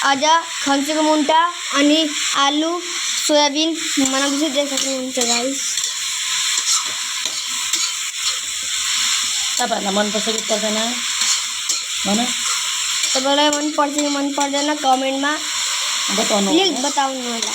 आज खन्चुको मुन्टा अनि आलु सोयाबिन बनाउँदैछु, देख्न सक्नुहुन्छ गाइस। तपाईँहरूलाई मनपर्छ कि पर्दैन भन। तपाईँलाई मन पर्छ कि मन पर्दैन कमेन्टमा बताउनु प्लिज बताउनु होला।